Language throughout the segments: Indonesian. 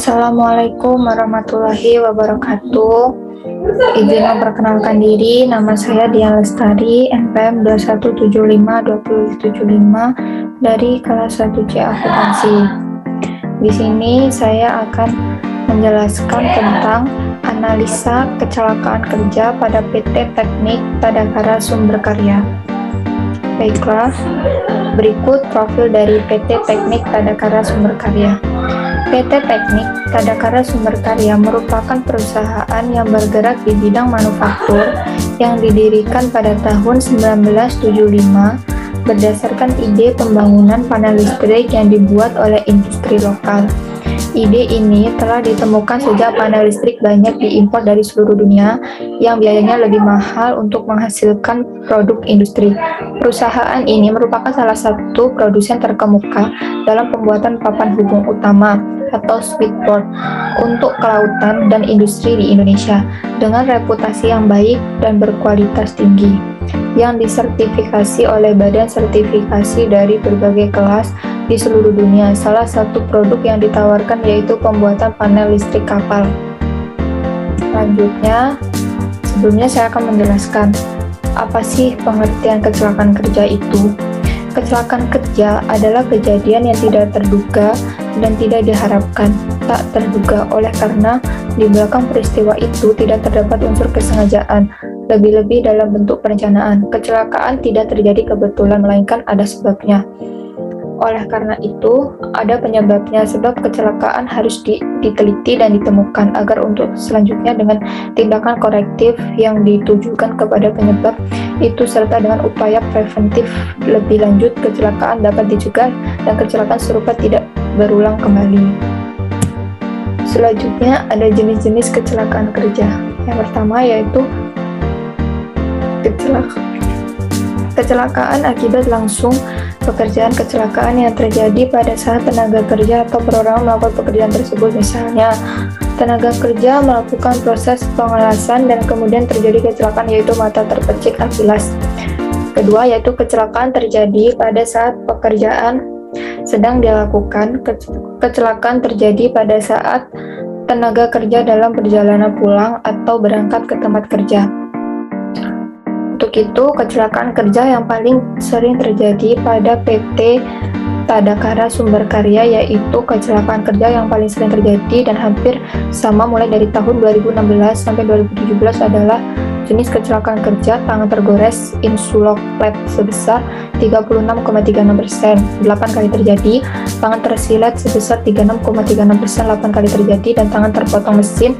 Assalamualaikum warahmatullahi wabarakatuh. Izin memperkenalkan diri, nama saya Dian Lestari, NPM 21752075 dari kelas 1C Akuntansi. Di sini saya akan menjelaskan tentang analisa kecelakaan kerja pada PT Teknik Tadakara Sumber Karya. Baiklah, berikut profil dari PT Teknik Tadakara Sumber Karya. PT Teknik Tadakara Sumber Karya merupakan perusahaan yang bergerak di bidang manufaktur yang didirikan pada tahun 1975 berdasarkan ide pembangunan panel listrik yang dibuat oleh industri lokal. Ide ini telah ditemukan sejak panel listrik banyak diimpor dari seluruh dunia yang biayanya lebih mahal untuk menghasilkan produk industri. Perusahaan ini merupakan salah satu produsen terkemuka dalam pembuatan papan hubung utama atau switchboard untuk kelautan dan industri di Indonesia dengan reputasi yang baik dan berkualitas tinggi yang disertifikasi oleh badan sertifikasi dari berbagai kelas di seluruh dunia. Salah satu produk yang ditawarkan yaitu pembuatan panel listrik kapal. Selanjutnya, sebelumnya saya akan menjelaskan apa sih pengertian kecelakaan kerja itu. Kecelakaan kerja adalah kejadian yang tidak terduga dan tidak diharapkan, tak terduga oleh karena di belakang peristiwa itu tidak terdapat unsur kesengajaan, lebih-lebih dalam bentuk perencanaan. Kecelakaan tidak terjadi kebetulan, melainkan ada sebabnya. Oleh karena itu, ada penyebabnya, sebab kecelakaan harus diteliti dan ditemukan agar untuk selanjutnya dengan tindakan korektif yang ditujukan kepada penyebab itu serta dengan upaya preventif lebih lanjut, kecelakaan dapat dicegah dan kecelakaan serupa tidak berulang kembali. Selanjutnya ada jenis-jenis kecelakaan kerja. Yang pertama yaitu kecelakaan akibat langsung pekerjaan. Kecelakaan yang terjadi pada saat tenaga kerja atau perorangan melakukan pekerjaan tersebut. Misalnya, tenaga kerja melakukan proses pengelasan dan kemudian terjadi kecelakaan yaitu mata terpecik akilas. Kedua yaitu kecelakaan terjadi pada saat pekerjaan sedang dilakukan. Kecelakaan terjadi pada saat tenaga kerja dalam perjalanan pulang atau berangkat ke tempat kerja. Untuk itu, kecelakaan kerja yang paling sering terjadi pada PT Tadakara Sumber Karya yaitu kecelakaan kerja yang paling sering terjadi dan hampir sama mulai dari tahun 2016 sampai 2017 adalah jenis kecelakaan kerja tangan tergores insuloplet sebesar 36,36%, 8 kali terjadi, tangan tersilet sebesar 36,36%, 8 kali terjadi, dan tangan terpotong mesin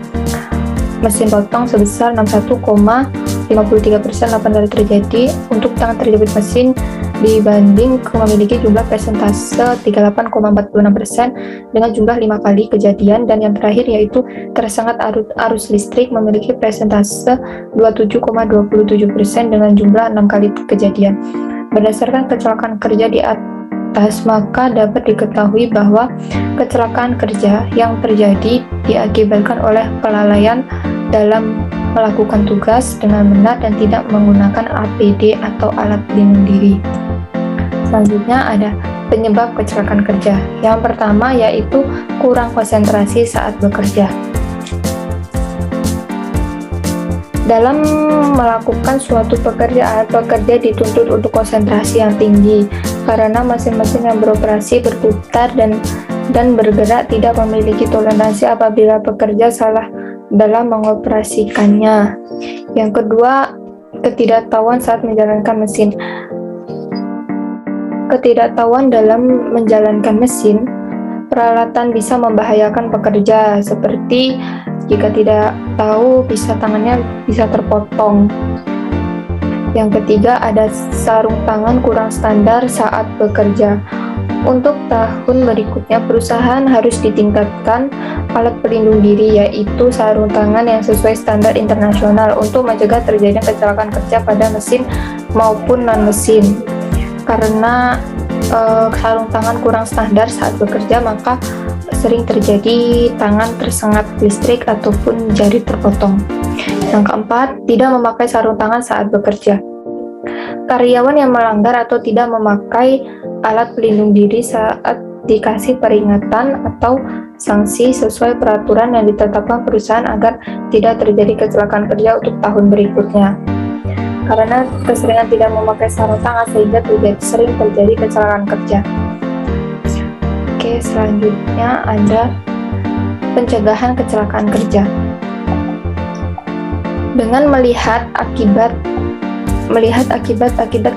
potong sebesar 61,53%, 8 kali terjadi. Untuk tangan terjepit mesin dibanding memiliki jumlah persentase 38,46% dengan jumlah 5 kali kejadian, dan yang terakhir yaitu tersengat arus listrik memiliki persentase 27,27% dengan jumlah 6 kali kejadian. Berdasarkan kecelakaan kerja di atas, maka dapat diketahui bahwa kecelakaan kerja yang terjadi diakibatkan oleh kelalaian dalam melakukan tugas dengan benar dan tidak menggunakan APD atau alat pelindung diri. Selanjutnya ada penyebab kecelakaan kerja. Yang pertama yaitu kurang konsentrasi saat bekerja. Dalam melakukan suatu pekerjaan, pekerja dituntut untuk konsentrasi yang tinggi karena mesin-mesin yang beroperasi berputar dan bergerak tidak memiliki toleransi apabila pekerja salah dalam mengoperasikannya. Yang kedua, ketidaktahuan saat menjalankan mesin. Ketidaktahuan dalam menjalankan mesin peralatan bisa membahayakan pekerja, seperti jika tidak tahu tangannya bisa terpotong. Yang ketiga, ada sarung tangan kurang standar saat bekerja. Untuk tahun berikutnya, perusahaan harus ditingkatkan alat pelindung diri, yaitu sarung tangan yang sesuai standar internasional untuk mencegah terjadinya kecelakaan kerja pada mesin maupun non-mesin. Karena sarung tangan kurang standar saat bekerja, maka sering terjadi tangan tersengat listrik ataupun jari terpotong. Yang keempat, tidak memakai sarung tangan saat bekerja. Karyawan yang melanggar atau tidak memakai alat pelindung diri saat dikasih peringatan atau sanksi sesuai peraturan yang ditetapkan perusahaan agar tidak terjadi kecelakaan kerja untuk tahun berikutnya. Karena keseringan tidak memakai sarung tangan sehingga sering terjadi kecelakaan kerja. Oke, selanjutnya ada pencegahan kecelakaan kerja. Dengan melihat akibat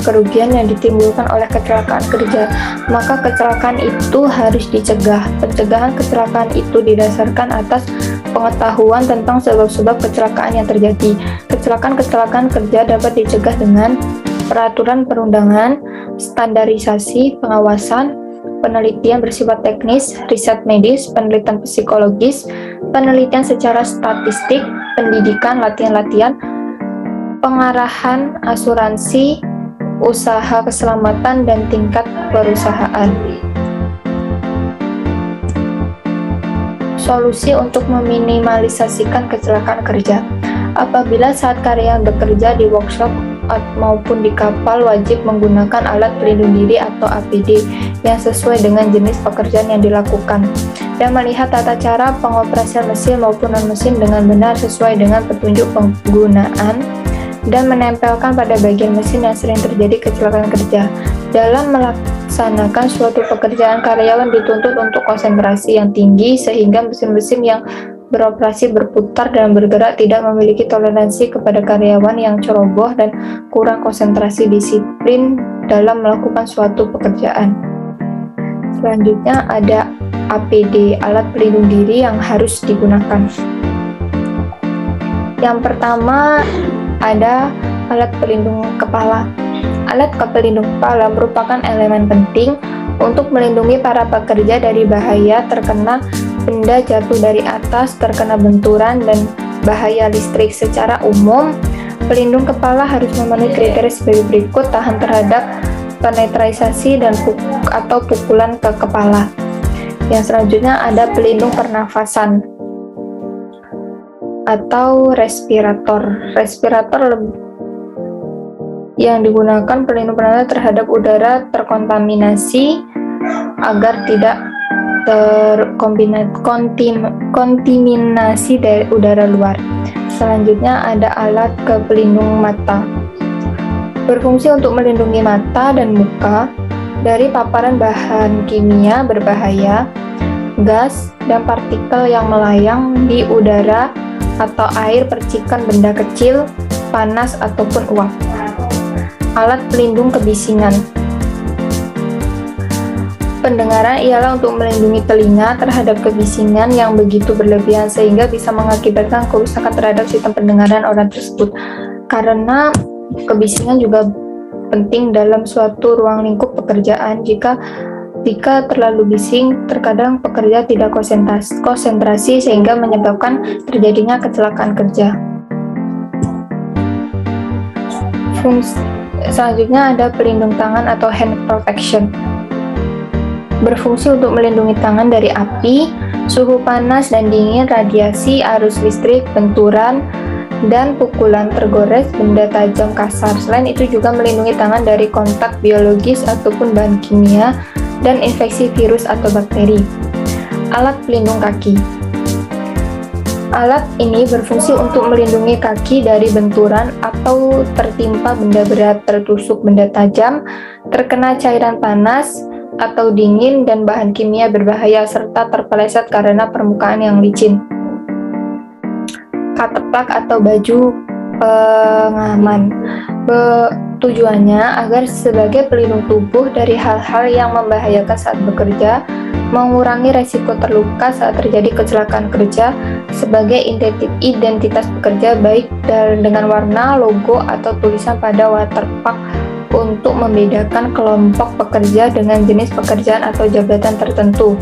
kerugian yang ditimbulkan oleh kecelakaan kerja, maka kecelakaan itu harus dicegah. Pencegahan kecelakaan itu didasarkan atas pengetahuan tentang sebab-sebab kecelakaan yang terjadi. Kecelakaan kerja dapat dicegah dengan peraturan perundangan, standarisasi, pengawasan, penelitian bersifat teknis, riset medis, penelitian psikologis, penelitian secara statistik, pendidikan, latihan-latihan, pengarahan, asuransi, usaha keselamatan, dan tingkat perusahaan. Solusi untuk meminimalisasikan kecelakaan kerja. Apabila saat karyawan bekerja di workshop maupun di kapal, wajib menggunakan alat pelindung diri atau APD yang sesuai dengan jenis pekerjaan yang dilakukan, dan melihat tata cara pengoperasian mesin maupun non-mesin dengan benar sesuai dengan petunjuk penggunaan, dan menempelkan pada bagian mesin yang sering terjadi kecelakaan kerja. Dalam melaksanakan suatu pekerjaan, karyawan dituntut untuk konsentrasi yang tinggi sehingga mesin-mesin yang beroperasi, berputar, dan bergerak tidak memiliki toleransi kepada karyawan yang ceroboh dan kurang konsentrasi disiplin dalam melakukan suatu pekerjaan. Selanjutnya ada APD, alat pelindung diri yang harus digunakan. Yang pertama ada alat pelindung kepala. Alat pelindung kepala merupakan elemen penting untuk melindungi para pekerja dari bahaya terkena benda jatuh dari atas, terkena benturan, dan bahaya listrik. Secara umum, pelindung kepala harus memenuhi kriteria sebagai berikut: tahan terhadap penetralisasi dan atau pukulan ke kepala. Yang selanjutnya ada pelindung pernafasan atau respirator. Respirator yang digunakan pelindung pernafasan terhadap udara terkontaminasi agar tidak terkontaminasi dari udara luar. Selanjutnya ada alat pelindung mata. Berfungsi untuk melindungi mata dan muka dari paparan bahan kimia berbahaya, gas, dan partikel yang melayang di udara atau air, percikan benda kecil, panas, ataupun uap. Alat pelindung kebisingan. Pendengaran ialah untuk melindungi telinga terhadap kebisingan yang begitu berlebihan sehingga bisa mengakibatkan kerusakan terhadap sistem pendengaran orang tersebut. Karena kebisingan juga penting dalam suatu ruang lingkup pekerjaan. Jika terlalu bising, terkadang pekerja tidak konsentrasi sehingga menyebabkan terjadinya kecelakaan kerja. Selanjutnya ada pelindung tangan atau hand protection. Berfungsi untuk melindungi tangan dari api, suhu panas dan dingin, radiasi, arus listrik, benturan, dan pukulan, tergores, benda tajam kasar. Selain itu juga melindungi tangan dari kontak biologis ataupun bahan kimia dan infeksi virus atau bakteri. Alat pelindung kaki. Alat ini berfungsi untuk melindungi kaki dari benturan atau tertimpa benda berat, tertusuk benda tajam, terkena cairan panas atau dingin dan bahan kimia berbahaya, serta terpeleset karena permukaan yang licin. Katepak atau baju pengaman. Tujuannya agar sebagai pelindung tubuh dari hal-hal yang membahayakan saat bekerja, mengurangi resiko terluka saat terjadi kecelakaan kerja, sebagai identitas pekerja baik dengan warna, logo, atau tulisan pada watermark untuk membedakan kelompok pekerja dengan jenis pekerjaan atau jabatan tertentu.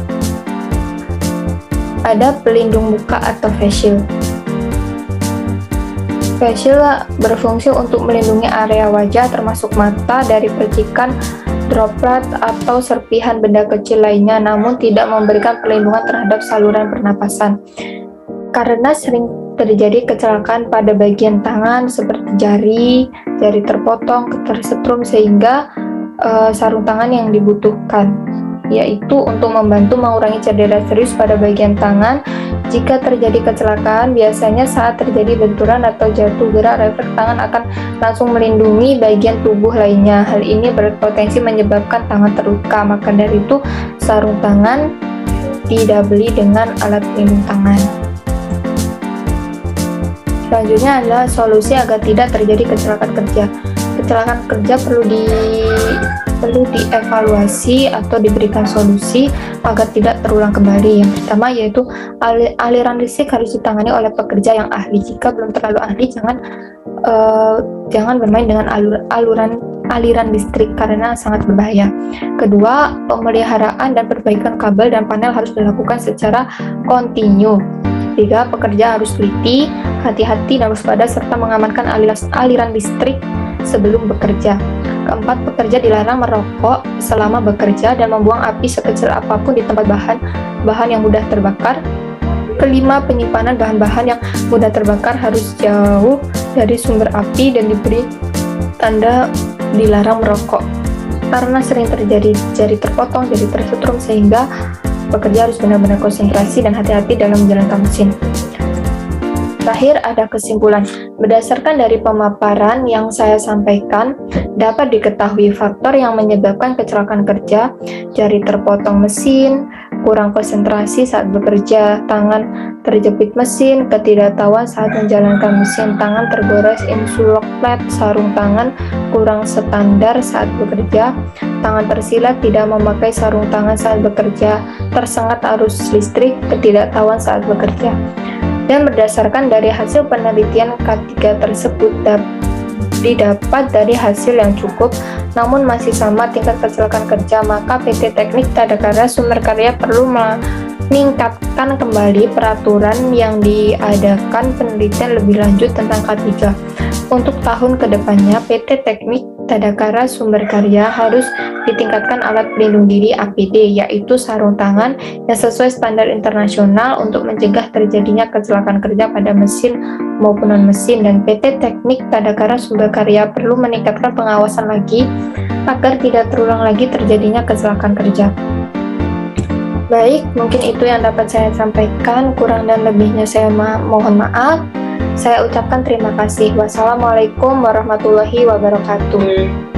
Ada pelindung muka atau face shield. Face shield berfungsi untuk melindungi area wajah termasuk mata dari percikan, droplet, atau serpihan benda kecil lainnya, namun tidak memberikan perlindungan terhadap saluran pernapasan. Karena sering terjadi kecelakaan pada bagian tangan seperti jari terpotong, tersetrum, sehingga sarung tangan yang dibutuhkan. yaitu untuk membantu mengurangi cedera serius pada bagian tangan. Jika terjadi kecelakaan, biasanya saat terjadi benturan atau jatuh, gerak refleks tangan akan langsung melindungi bagian tubuh lainnya. Hal ini berpotensi menyebabkan tangan terluka. Maka dari itu, sarung tangan didabeli dengan alat pelindung tangan. Selanjutnya adalah solusi agar tidak terjadi kecelakaan kerja. Kecelakaan kerja perlu dievaluasi atau diberikan solusi agar tidak terulang kembali. Yang pertama yaitu aliran listrik harus ditangani oleh pekerja yang ahli. Jika belum terlalu ahli, jangan bermain dengan aliran listrik karena sangat berbahaya. Kedua, pemeliharaan dan perbaikan kabel dan panel harus dilakukan secara kontinu. Tiga, pekerja harus teliti, hati-hati dan waspada serta mengamankan aliran listrik sebelum bekerja. Keempat, pekerja dilarang merokok selama bekerja dan membuang api sekecil apapun di tempat bahan yang mudah terbakar. Kelima, penyimpanan bahan-bahan yang mudah terbakar harus jauh dari sumber api dan diberi tanda dilarang merokok. Karena sering terjadi jari terpotong, jari tersetrum, sehingga pekerja harus benar-benar konsentrasi dan hati-hati dalam menjalankan mesin. Terakhir ada kesimpulan. Berdasarkan dari pemaparan yang saya sampaikan, dapat diketahui faktor yang menyebabkan kecelakaan kerja: jari terpotong mesin, kurang konsentrasi saat bekerja, tangan terjepit mesin, ketidaktahuan saat menjalankan mesin, tangan tergores insulok plat, sarung tangan kurang standar saat bekerja, tangan tersilat tidak memakai sarung tangan saat bekerja, tersengat arus listrik, ketidaktahuan saat bekerja. Dan berdasarkan dari hasil penelitian K3 tersebut didapat dari hasil yang cukup namun masih sama tingkat kecelakaan kerja, maka PT Teknik Tadakara Sumber Karya perlu meningkatkan kembali peraturan yang diadakan penelitian lebih lanjut tentang K3. Untuk tahun kedepannya, PT Teknik Tadakara Sumber Karya harus ditingkatkan alat pelindung diri APD, yaitu sarung tangan yang sesuai standar internasional untuk mencegah terjadinya kecelakaan kerja pada mesin maupun non-mesin, dan PT Teknik Tadakara Sumber Karya perlu meningkatkan pengawasan lagi agar tidak terulang lagi terjadinya kecelakaan kerja. Baik, mungkin itu yang dapat saya sampaikan. Kurang dan lebihnya saya mohon maaf. Saya ucapkan terima kasih. Wassalamualaikum warahmatullahi wabarakatuh.